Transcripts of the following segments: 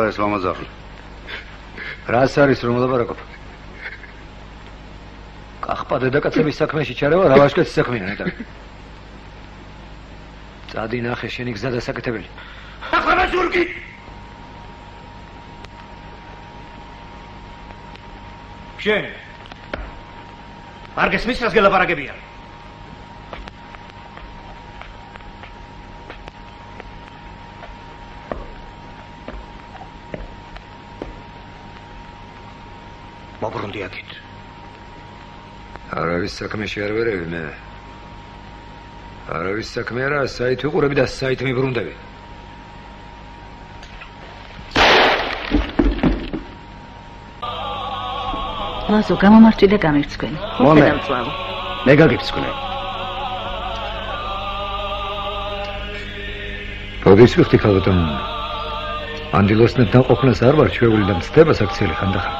ეს ლამაზაღი. რას არის რომ ვლაპარაკობ? კახპა დედაკაცების საქმეში ჩარევა, რა ვაშკეცის საქმეა ნეტა. წადი ნახე შენი გზა დასაკეთებელი. ახლა ზურგი. შენ არ გესმის რას გელაპარაკებია? მობრუნდი აქეთ. არავის საქმეში არ ვერევი მე. არავის საქმე არა, საით ვიყურები და საით მიბრუნდები. ლაზო, გამომართვი და გამირცხვენი. მე გაგიფსკვნე. როდის ვიხდი ქალბატონ? ანდილოსნებთან ყოფნას არ ვარ ჩვეული და მცდებას აქციელი ხანდახან.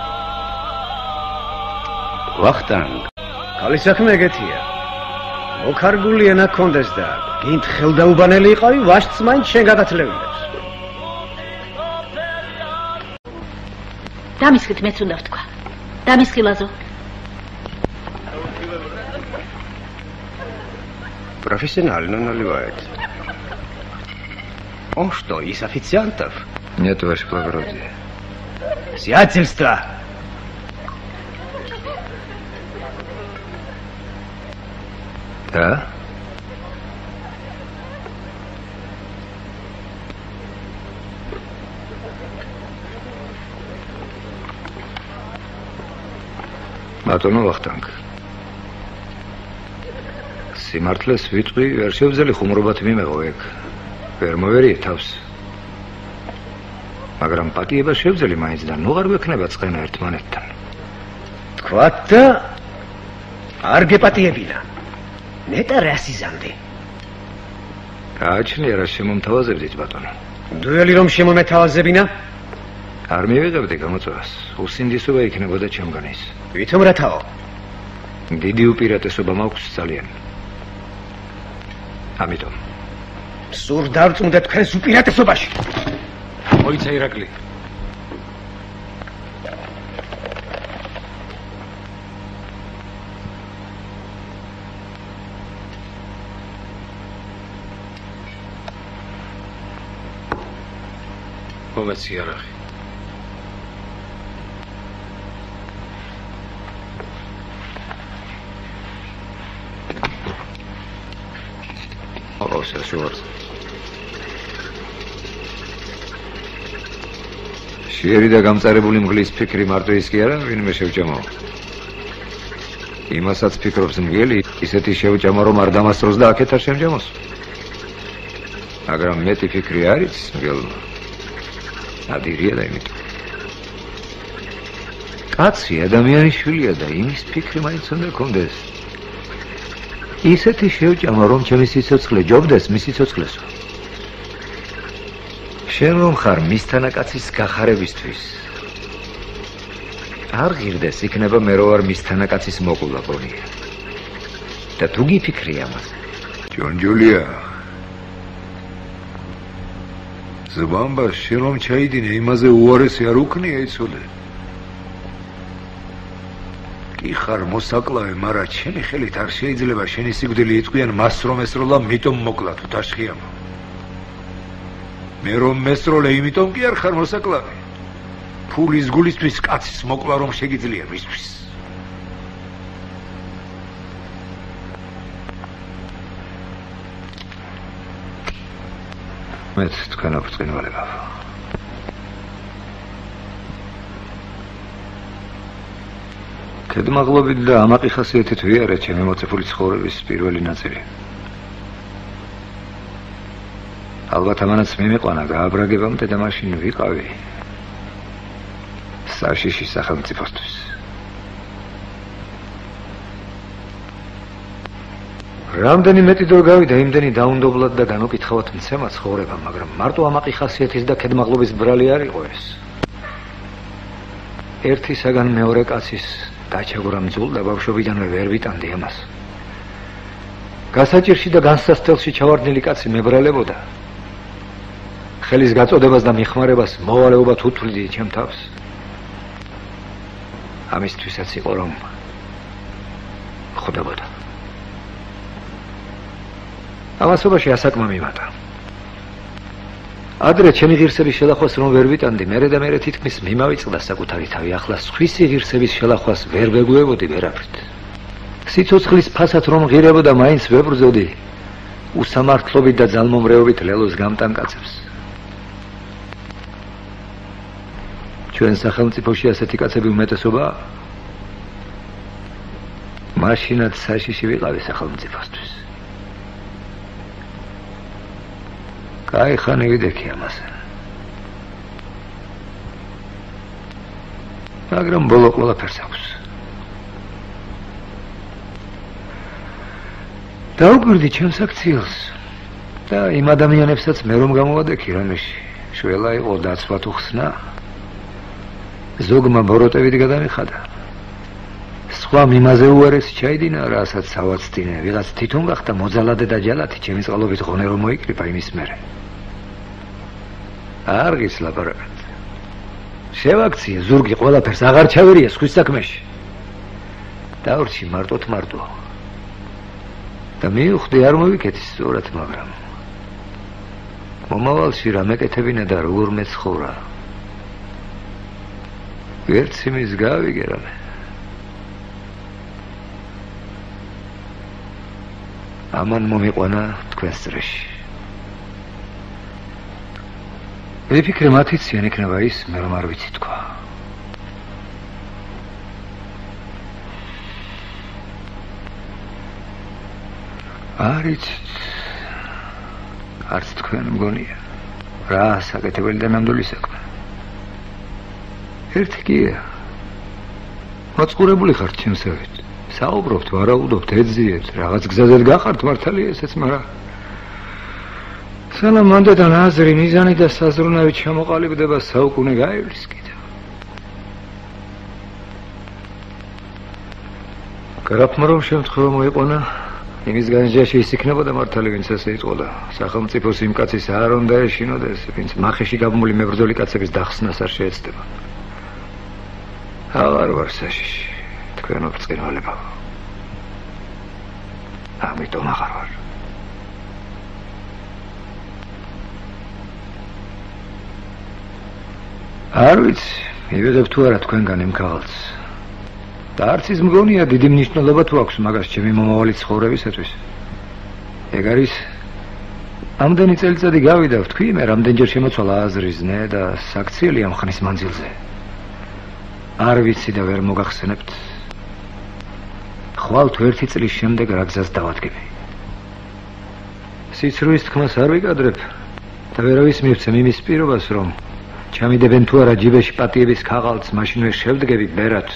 ვახტანგ, ქალის საქმე ეგეთია. მოქარგული ენა გქონდეს და გინდ ხელდაუბანელი იყავი, ვაშტს მაინც შენ გადათლევინებს. დამისხით მეც უნდა ვთქვა. დამისხი ლაზო. Профессионально наливает. Он что, из официантов? Нет, ваше благородие. Сиятельство! Да? ბატონო ვახტანგ. სიმართლეს ვიტყვი, ვერ შევძელი ხუმრობათ მიმეღო ეგ. ვერ მოვერიე თავს. მაგრამ პატიება შევძელი მაინც და ნუ არ გვექნება წყენა ერთმანეთთან. თქვათ და არ გეპატიებინა. ნეტა რას იზამდე? გააჩნია რა შემომთავაზებდით ბატონო. დუელი რომ შემომეთავაზებინა? არ მივიღებდი გამოწვევას. უსინდისობა იქნებოდა ჩემგან ის. ვითომ რათაო? დიდი უპირატესობა მაქვს ძალიან. ამიტომ სულ დავწუნდე თქვენს უპირატესობაში. მოიცა ირაკლი. მომეცი არახი. ოსა შორს. შეერი და გამწარებული მგლის ფიქრი მარტო ის კი არა, ვინმე შევჭამო. იმასაც ფიქრობს მგელი, ისეთი შევჭამო რომ არ დამასწროს და აქეთ არ შემჯამოს. მაგრამ მეტი ფიქრი არის მგელმა. ადირია და იმით. კაცი ადამიანის შვილია და იმის ფიქრი მაინც უნდა კონდეს. ისეთი შევჭამა რომ ჩემი სიცოცხლე ჯობდეს მის სიცოცხლესო. შენ რომ ხარ მისთანაკაცის გახარებისთვის. არ ღირდეს იქნება მე რო ვარ მისთანაკაცის მოკვლა გონია. და თუ გიფიქრი ამაზე. ჯონჯულია. ზბამბა შენ რომ ჩაიდინე იმაზე უარესი არ უქნია იცოდე. კი ხარ მოსაკლავე, მაგრამ ჩემი ხელით არ შეიძლება შენი სიკვდილი იტყვიან მას რომ ესროლა, მიტომ მოკლა თუ თაშხიამა. მე რომ მესროლე, იმიტომ კი არ ხარ მოსაკლავე. ფულის გულისთვის კაცის მოკლა რომ შეგიძლია მისთვის. მეც თქვენ აფრთხილდება. კედმაღლობით და ამაყი ხასიათით ვიარე ჩემი მოცეფული ცხოვრების პირველი ნაწილი. ალბათ ამანაც მიმიყვანა გააბრაგებამდე და მაშინ ვიყავი საშიში სახელმწიფოსთვის. რამდენი მეტი დრო გავიდა იმდენი დაუნდობლად და განუკითხავად მცემა ცხოვრება, მაგრამ მარტო ამაყი ხასიათის და კედმაღლობის ბრალი არ იყო ეს. ერთი საგან მეორე კაცის გაჩაგვრა მძულ და ბავშვობიდანვე ვერ ვიტანდი ამას. გასაჭირში და განსასწელში ჩავარდნილი კაცი მებრალებოდა. ხელის გაწოდებას და მიხმარებას მოვალეობად უთვლიდი ჩემ თავს. ამისთვისაც იყო რომ ხვდებოდა. ამასობაში ასაკმა მიმატა. ადრე ჩემი ღირსების შელახვას რომ ვერ ვიტანდი, მერე და მერე თითქმის მიმავიწყდა საკუთარი თავი. ახლა სხვისი ღირსების შელახვას ვერ ვეგუებოდი ვერაფრით. სიცოცხლის ფასად რომ ღირებოდა, მაინც ვებრძოდი უსამართლობით და ძალმომრეობით ლელოს გამტანკაცებს. ჩვენ სახელმწიფოში ასეთი კაცები უმეტესობაა. მაშინაც საშიში ვიყავი სახელმწიფოსთვის. კაი ხანი ვიდექი ამაზე. მაგრამ ბოლო ყველაფერს აქვს. დაუკვირდი ჩემს აქციელს და იმ ადამიანებსაც მე რომ გამოვადექი რამეში შველა იყო დაცვა თუ ხსნა. ზოგმა ბოროტებით გადამიხადა. სხვა მიმაზე უარესი ჩაიდინა, რასაც სავაცდინე, ვიღაც თვითონ გახდა მოძალადე და ჯალათი, ჩემი წყალობით ღონე რომ მოიკრიფა იმის მერე. არ გის ლაპარაკად. შევაქციე ზურგი ყველაფერს, აღარ ჩავერია სხვის საქმეში. დავრჩი მარტოთ მარტო. და მივხვდი არ მოვიკეთი სწორად, მაგრამ მომავალში რა მეკეთებინა და როგორ მეცხოვრა. ვერც იმის გავიგე რამე. ამან მომიყვანა თქვენს წრეში. ვიფიქრე მათიც იან იქნება ის, მე რომ არ ვიცი თქვა. არც თქვენ მგონია რა საკეთებელი და ნამდვილი საქმე. ერთი კია მოწყურებული ხართ ჩემსავით. საუბრობთ, ვარაუდობთ, ეძიებთ, რაღაც გზაზე გახართ მართალი ესეც, მაგრამ სალამანდედან აზრი, მიზანი და საზრუნავი ჩამოყალიბდება, საუკუნე გაივლის კიდევ. გრაფმა რომ შემთხვევა მოიყვანა, იმის განჯაში ის იქნებოდა მართალი, ვინც ასე იტყოდა. სახელმწიფოს იმ კაცის არ უნდა ეშინოდეს, ვინც მახეში გაბმული მებრძოლი კაცების დახსნას არ შეეცდება. აღარ ვარ საშიში, თქვენო ბრწყინვალებო. ამიტომ აღარ ვარ. არ ვიცი, მივიღებ თუ არა თქვენგან იმ ქაღალდს. და არც ის მგონია დიდი მნიშვნელობა თუ აქვს მაგას ჩემი მომავალი ცხოვრებისათვის. ეგ არის ამდენი წელიწადი გავიდა, ვთქვი მე, რამდენჯერ შემოცვალა აზრი, ზნე და საქციელი ამ ხნის მანძილზე. არ ვიცი და ვერ მოგახსენებთ. ხვალ თუ ერთი წლის შემდეგ რა გზას დავადგები. სიცრუის თქმას არ ვიკადრებ და ვერავის მივცემ იმის პირობას, რომ ჩამიდებენ თუ არა ჯიბეში პატიების ქაღალდს, მაშინვე შევდგები ბერად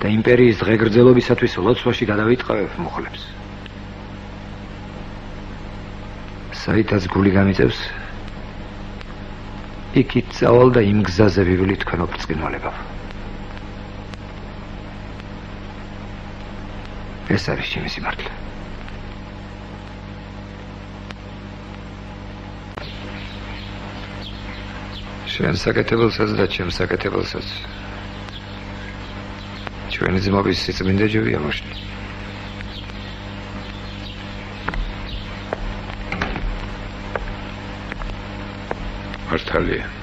და იმპერიის დღეგრძელობისათვის ლოცვაში გადავიტყავებ მუხლებს. საითაც გული გამიწევს, იქით წავალ და იმ გზაზე ვივლი თქვენო ბრწყინვალებო. ეს არის ჩემი სიმართლე. შენ საკეთებელსაც და ჩემ საკეთებელსაც ჩვენი ძმობის სიწმინდე ჯობია მოშნი. მართალია.